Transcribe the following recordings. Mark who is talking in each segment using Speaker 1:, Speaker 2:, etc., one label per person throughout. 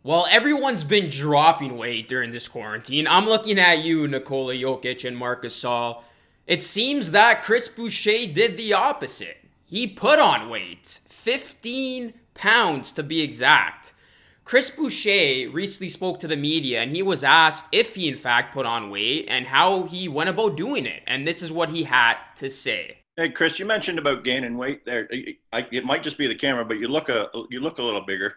Speaker 1: Well, everyone's been dropping weight during this quarantine. I'm looking at you, Nikola Jokic and Marcus Gasol. It seems that Chris Boucher did the opposite. He put on weight, 15 pounds to be exact. Chris Boucher recently spoke to the media and he was asked if he in fact put on weight and how he went about doing it. And this is what he had to say.
Speaker 2: Hey, Chris, you mentioned about gaining weight there. It might just be the camera, but you look a little bigger.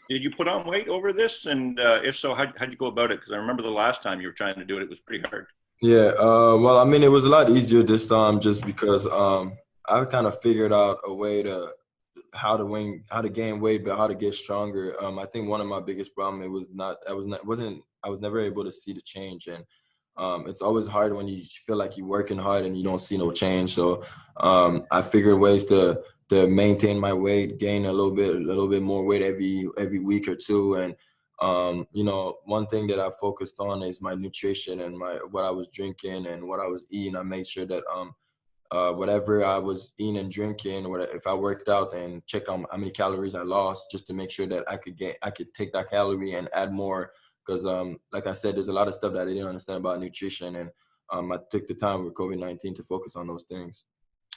Speaker 2: Did you put on weight over this? And if so, how'd you go about it? Because I remember the last time you were trying to do it, it was pretty hard.
Speaker 3: Yeah, well, I mean, it was a lot easier this time just because I kind of figured out a way to how to gain weight, but how to get stronger. I think one of my biggest problem it was not I was not wasn't I was never able to see the change, and it's always hard when you feel like you're working hard and you don't see no change. So I figured ways to maintain my weight, gain a little bit more weight every week or two, and one thing that I focused on is my nutrition and my what I was drinking and what I was eating. I made sure that whatever I was eating and drinking, or if I worked out and check on how many calories I lost, just to make sure that I could take that calorie and add more. Because like I said, there's a lot of stuff that I didn't understand about nutrition, and I took the time with COVID-19 to focus on those things.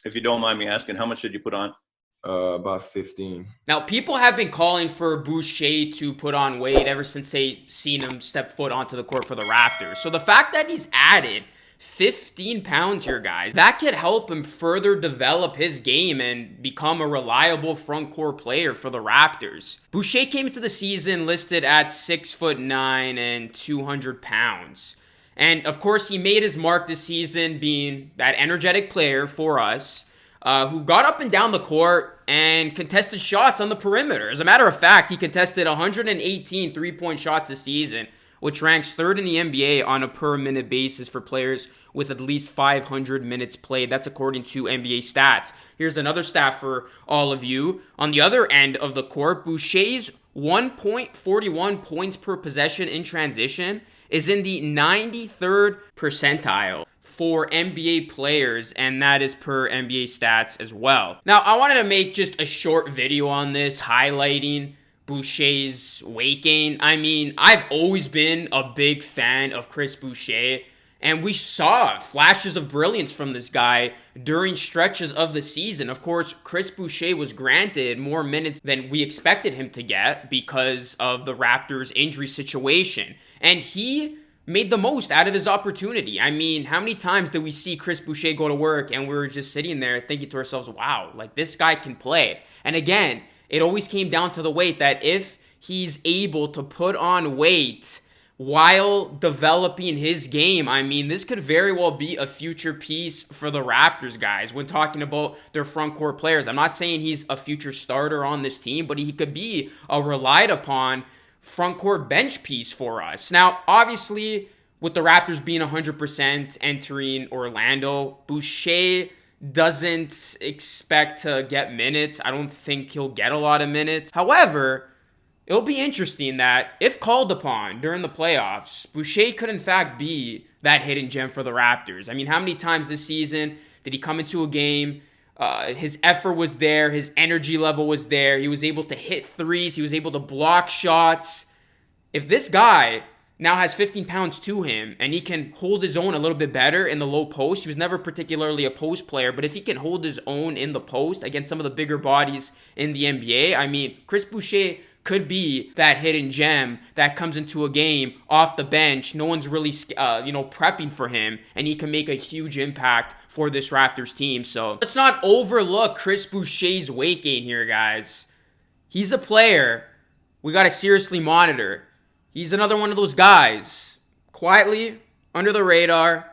Speaker 2: If you don't mind me asking, how much did you put on?
Speaker 3: About 15.
Speaker 1: Now, people have been calling for Boucher to put on weight ever since they seen him step foot onto the court for the Raptors. So the fact that he's added 15 pounds here, guys, that could help him further develop his game and become a reliable front court player for the Raptors. Boucher came into the season listed at 6'9" and 200 pounds. And of course, he made his mark this season being that energetic player for us, who got up and down the court and contested shots on the perimeter. As a matter of fact, he contested 118 three-point shots this season, which ranks third in the NBA on a per-minute basis for players with at least 500 minutes played. That's according to NBA stats. Here's another stat for all of you. On the other end of the court, Boucher's 1.41 points per possession in transition is in the 93rd percentile for NBA players, and that is per NBA stats as well. Now, I wanted to make just a short video on this, highlighting Boucher's weight gain. I mean, I've always been a big fan of Chris Boucher, and we saw flashes of brilliance from this guy during stretches of the season. Of course, Chris Boucher was granted more minutes than we expected him to get because of the Raptors' injury situation, and he made the most out of his opportunity. I mean, how many times did we see Chris Boucher go to work and we were just sitting there thinking to ourselves, wow, like this guy can play. And again, it always came down to the weight, that if he's able to put on weight while developing his game, I mean, this could very well be a future piece for the Raptors, guys, when talking about their front court players. I'm not saying he's a future starter on this team, but he could be a relied upon front court bench piece for us. Now, obviously, with the Raptors being 100% entering Orlando, Boucher doesn't expect to get minutes. I don't think he'll get a lot of minutes. However, it'll be interesting that if called upon during the playoffs, Boucher could in fact be that hidden gem for the Raptors. I mean, how many times this season did he come into a game? His effort was there. His energy level was there. He was able to hit threes. He was able to block shots. If this guy now has 15 pounds to him and he can hold his own a little bit better in the low post, he was never particularly a post player, but if he can hold his own in the post against some of the bigger bodies in the NBA, I mean, Chris Boucher could be that hidden gem that comes into a game off the bench. No one's really, prepping for him, and he can make a huge impact for this Raptors team. So let's not overlook Chris Boucher's weight gain here, guys. He's a player we got to seriously monitor. He's another one of those guys, quietly, under the radar,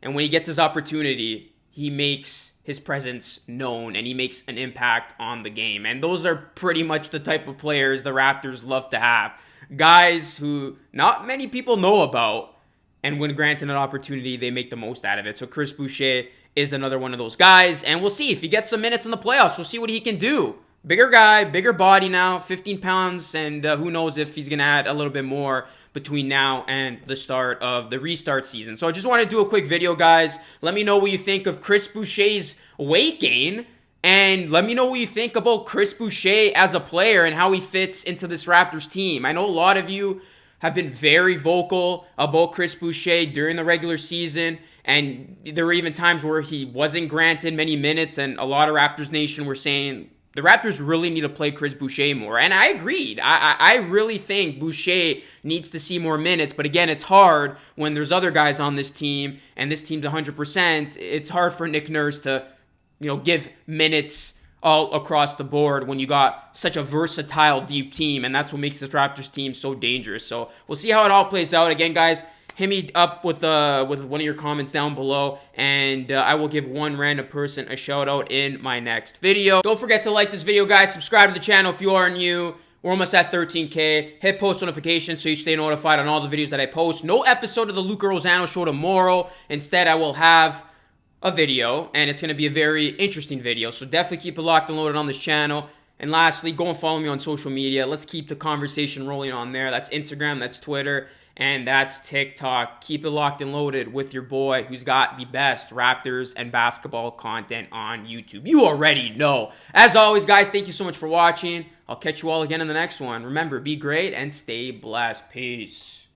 Speaker 1: and when he gets his opportunity, he makes his presence known and he makes an impact on the game. And those are pretty much the type of players the Raptors love to have. Guys who not many people know about, and when granted an opportunity, they make the most out of it. So Chris Boucher is another one of those guys, and we'll see if he gets some minutes in the playoffs. We'll see what he can do. Bigger guy, bigger body now, 15 pounds, and who knows if he's going to add a little bit more between now and the start of the restart season. So I just want to do a quick video, guys. Let me know what you think of Chris Boucher's weight gain, And let me know what you think about Chris Boucher as a player and how he fits into this Raptors team. I know a lot of you have been very vocal about Chris Boucher during the regular season, and there were even times where he wasn't granted many minutes, and a lot of Raptors Nation were saying the Raptors really need to play Chris Boucher more. And I agreed. I really think Boucher needs to see more minutes. But again, it's hard when there's other guys on this team and this team's 100%. It's hard for Nick Nurse to, give minutes all across the board when you got such a versatile, deep team. And that's what makes this Raptors team so dangerous. So we'll see how it all plays out. Again, guys, hit me up with one of your comments down below, and I will give one random person a shout out in my next video. Don't forget to like this video, guys. Subscribe to the channel if you are new. We're almost at 13K. Hit post notifications so you stay notified on all the videos that I post. No episode of the Luca Rosano Show tomorrow. Instead, I will have a video, and it's going to be a very interesting video. So definitely keep it locked and loaded on this channel. And lastly, go and follow me on social media. Let's keep the conversation rolling on there. That's Instagram, that's Twitter, and that's TikTok. Keep it locked and loaded with your boy who's got the best Raptors and basketball content on YouTube. You already know. As always, guys, thank you so much for watching. I'll catch you all again in the next one. Remember, be great and stay blessed. Peace.